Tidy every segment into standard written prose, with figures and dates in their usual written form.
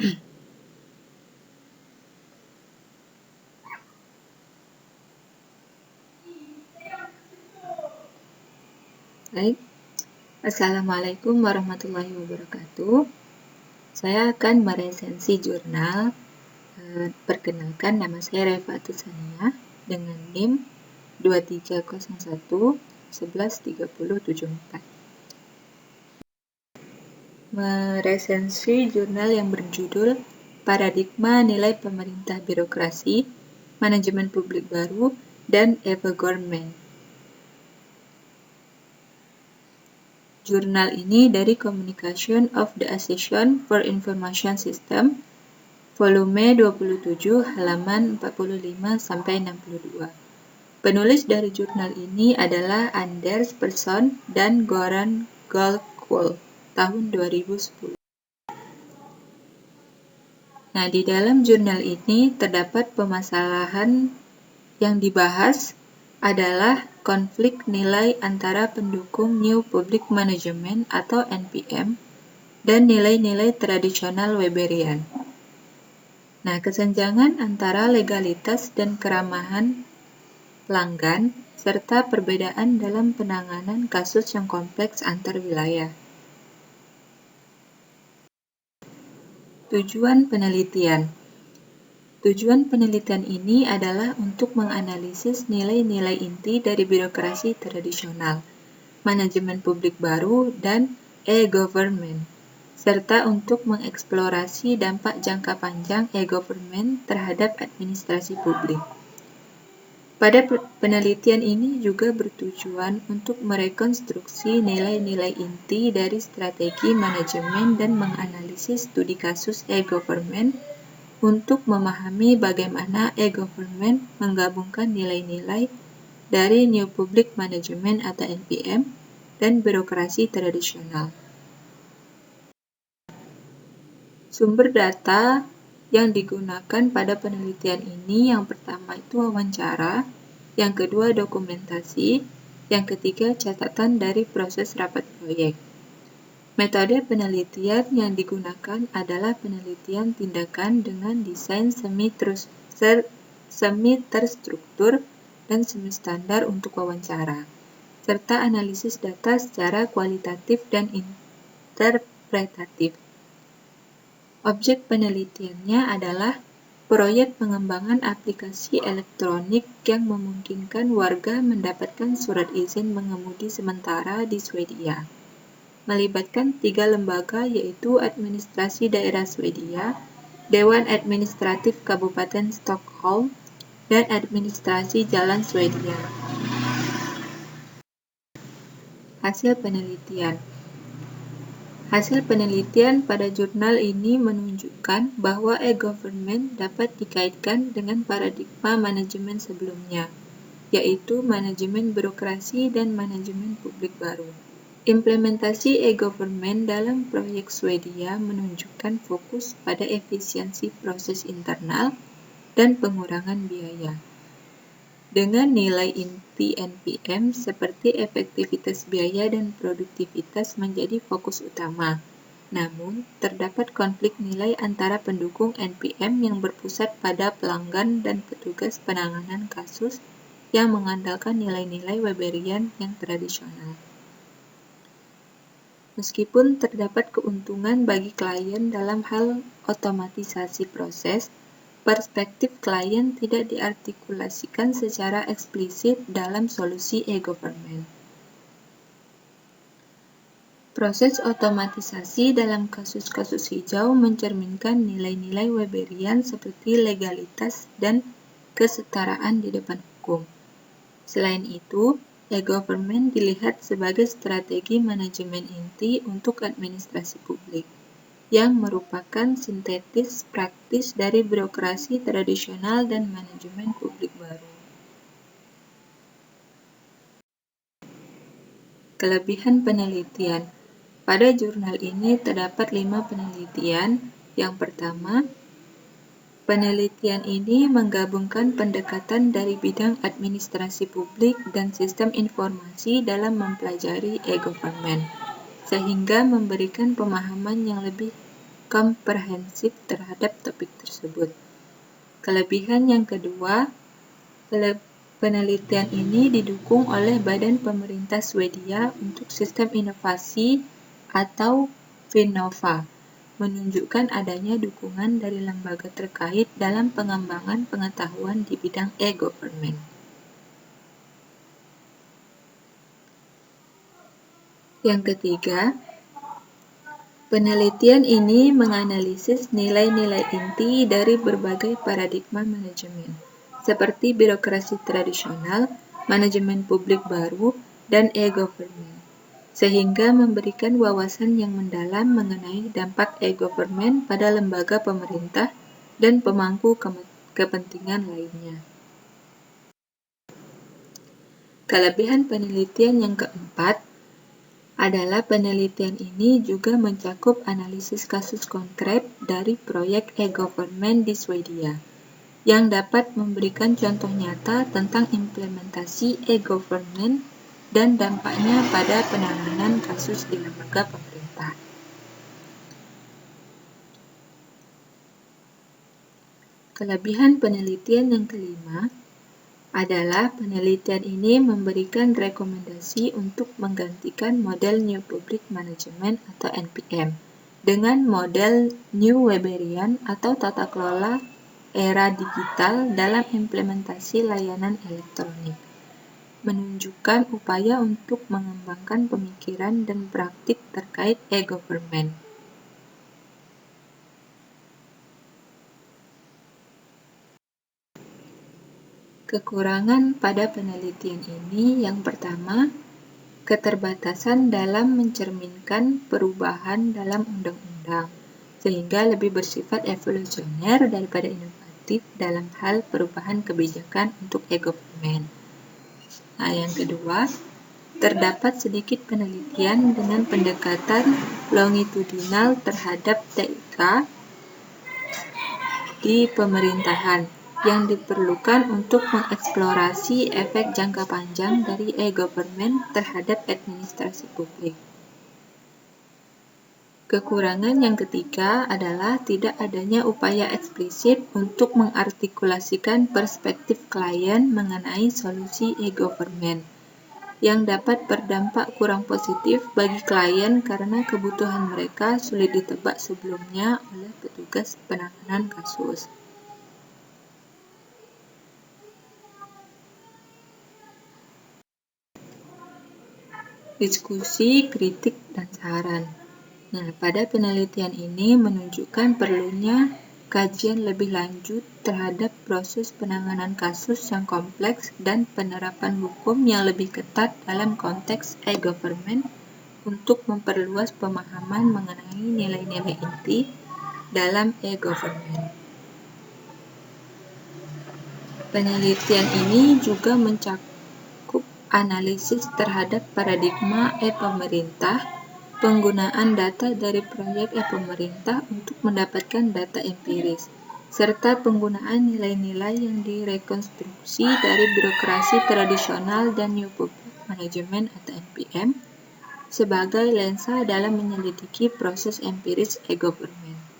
Baik, Assalamualaikum warahmatullahi wabarakatuh. Saya akan meresensi jurnal. Perkenalkan, nama saya Refatus Sania dengan NIM 2301 113074. Meresensi jurnal yang berjudul Paradigma Nilai Pemerintah Birokrasi, Manajemen Publik Baru, dan E-Government. Jurnal ini dari Communication of the Association for Information System, volume 27, halaman 45-62. Penulis dari jurnal ini adalah Anders Persson dan Goran Golkwoll, tahun 2010. Nah, di dalam jurnal ini terdapat permasalahan yang dibahas adalah konflik nilai antara pendukung New Public Management atau NPM dan nilai-nilai tradisional Weberian. Nah, kesenjangan antara legalitas dan keramahan pelanggan serta perbedaan dalam penanganan kasus yang kompleks antar wilayah. Tujuan penelitian. Tujuan penelitian ini adalah untuk menganalisis nilai-nilai inti dari birokrasi tradisional, manajemen publik baru, dan e-government, serta untuk mengeksplorasi dampak jangka panjang e-government terhadap administrasi publik. Pada penelitian ini juga bertujuan untuk merekonstruksi nilai-nilai inti dari strategi manajemen dan menganalisis studi kasus e-government untuk memahami bagaimana e-government menggabungkan nilai-nilai dari New Public Management atau NPM dan birokrasi tradisional. Sumber data yang digunakan pada penelitian ini yang pertama itu wawancara, yang kedua dokumentasi, yang ketiga catatan dari proses rapat proyek. Metode penelitian yang digunakan adalah penelitian tindakan dengan desain semi-terstruktur dan semi-standar untuk wawancara, serta analisis data secara kualitatif dan interpretatif. Objek penelitiannya adalah proyek pengembangan aplikasi elektronik yang memungkinkan warga mendapatkan surat izin mengemudi sementara di Swedia. Melibatkan 3 lembaga yaitu Administrasi Daerah Swedia, Dewan Administratif Kabupaten Stockholm, dan Administrasi Jalan Swedia. Hasil penelitian. Hasil penelitian pada jurnal ini menunjukkan bahwa e-government dapat dikaitkan dengan paradigma manajemen sebelumnya, yaitu manajemen birokrasi dan manajemen publik baru. Implementasi e-government dalam proyek Swedia menunjukkan fokus pada efisiensi proses internal dan pengurangan biaya. Dengan nilai inti NPM seperti efektivitas biaya dan produktivitas menjadi fokus utama. Namun, terdapat konflik nilai antara pendukung NPM yang berpusat pada pelanggan dan petugas penanganan kasus yang mengandalkan nilai-nilai Weberian yang tradisional. Meskipun terdapat keuntungan bagi klien dalam hal otomatisasi proses, perspektif klien tidak diartikulasikan secara eksplisit dalam solusi e-government. Proses otomatisasi dalam kasus-kasus hijau mencerminkan nilai-nilai Weberian seperti legalitas dan kesetaraan di depan hukum. Selain itu, e-government dilihat sebagai strategi manajemen inti untuk administrasi publik, yang merupakan sintetis praktis dari birokrasi tradisional dan manajemen publik baru. Kelebihan penelitian. Pada jurnal ini terdapat 5 penelitian. Yang pertama, penelitian ini menggabungkan pendekatan dari bidang administrasi publik dan sistem informasi dalam mempelajari e-government, sehingga memberikan pemahaman yang lebih komprehensif terhadap topik tersebut. Kelebihan yang kedua, penelitian ini didukung oleh Badan Pemerintah Swedia untuk Sistem Inovasi atau Vinnova, menunjukkan adanya dukungan dari lembaga terkait dalam pengembangan pengetahuan di bidang e-government. Yang ketiga, penelitian ini menganalisis nilai-nilai inti dari berbagai paradigma manajemen, seperti birokrasi tradisional, manajemen publik baru, dan e-government, sehingga memberikan wawasan yang mendalam mengenai dampak e-government pada lembaga pemerintah dan pemangku kepentingan lainnya. Kelebihan penelitian yang keempat adalah penelitian ini juga mencakup analisis kasus konkret dari proyek e-government di Swedia, yang dapat memberikan contoh nyata tentang implementasi e-government dan dampaknya pada penanganan kasus di lembaga pemerintah. Kelebihan penelitian yang kelima adalah penelitian ini memberikan rekomendasi untuk menggantikan model New Public Management atau NPM dengan model New Weberian atau tata kelola era digital dalam implementasi layanan elektronik, menunjukkan upaya untuk mengembangkan pemikiran dan praktik terkait e-government. Kekurangan pada penelitian ini yang pertama, keterbatasan dalam mencerminkan perubahan dalam undang-undang, sehingga lebih bersifat evolusioner daripada inovatif dalam hal perubahan kebijakan untuk e-government. Nah, yang kedua, terdapat sedikit penelitian dengan pendekatan longitudinal terhadap TIK di pemerintahan yang diperlukan untuk mengeksplorasi efek jangka panjang dari e-government terhadap administrasi publik. Kekurangan yang ketiga adalah tidak adanya upaya eksplisit untuk mengartikulasikan perspektif klien mengenai solusi e-government, yang dapat berdampak kurang positif bagi klien karena kebutuhan mereka sulit ditebak sebelumnya oleh petugas penanganan kasus. Diskusi, kritik, dan saran. Nah, pada penelitian ini menunjukkan perlunya kajian lebih lanjut terhadap proses penanganan kasus yang kompleks dan penerapan hukum yang lebih ketat dalam konteks e-government untuk memperluas pemahaman mengenai nilai-nilai inti dalam e-government. Penelitian ini juga mencakup analisis terhadap paradigma e-pemerintah, penggunaan data dari proyek e-pemerintah untuk mendapatkan data empiris, serta penggunaan nilai-nilai yang direkonstruksi dari birokrasi tradisional dan New Public Management atau NPM sebagai lensa dalam menyelidiki proses empiris e-government.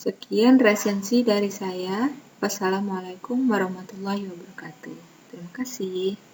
Sekian resensi dari saya. Wassalamualaikum warahmatullahi wabarakatuh. Terima kasih.